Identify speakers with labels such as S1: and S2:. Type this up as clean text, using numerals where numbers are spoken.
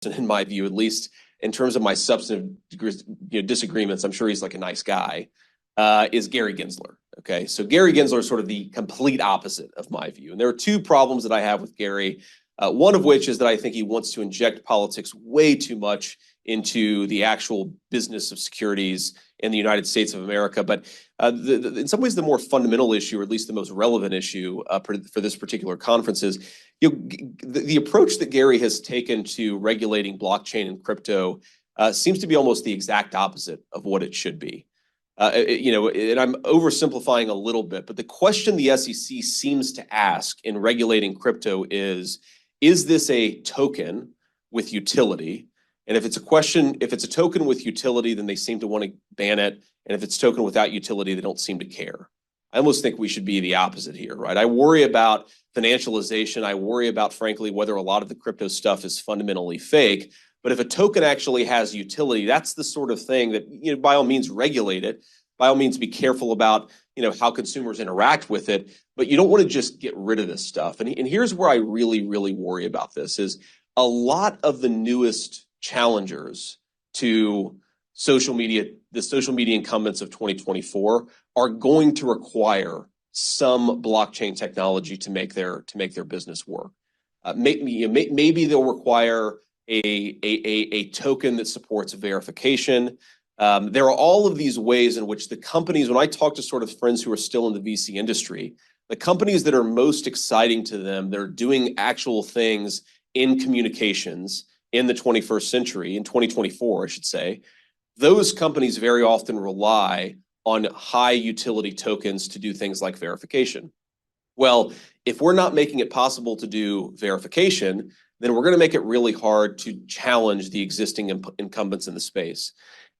S1: in my view, at least in terms of my substantive disagreements, I'm sure he's like a nice guy, is Gary Gensler. Okay, so Gary Gensler is sort of the complete opposite of my view. And there are two problems that I have with Gary. One of which is that I think he wants to inject politics way too much into the actual business of securities in the United States of America. But in some ways, the more fundamental issue, or at least the most relevant issue for this particular conference is the approach that Gary has taken to regulating blockchain and crypto seems to be almost the exact opposite of what it should be. And I'm oversimplifying a little bit, but the question the SEC seems to ask in regulating crypto is this a token with utility? And if it's a token with utility, then they seem to want to ban it. And if it's a token without utility, they don't seem to care. I almost think we should be the opposite here, right? I worry about financialization. I worry about, frankly, whether a lot of the crypto stuff is fundamentally fake. But if a token actually has utility, that's the sort of thing that, by all means, regulate it. By all means, be careful about, how consumers interact with it. But you don't want to just get rid of this stuff. And here's where I really, really worry about this is a lot of the newest challengers to social media, the social media incumbents of 2024 are going to require some blockchain technology to make their business work. Maybe they'll require a token that supports verification. There are all of these ways in which the companies, when I talk to sort of friends who are still in the VC industry, the companies that are most exciting to them, they're doing actual things in communications in the 21st century, in 2024, I should say. Those companies very often rely on high utility tokens to do things like verification. Well, if we're not making it possible to do verification, then we're going to make it really hard to challenge the existing incumbents in the space.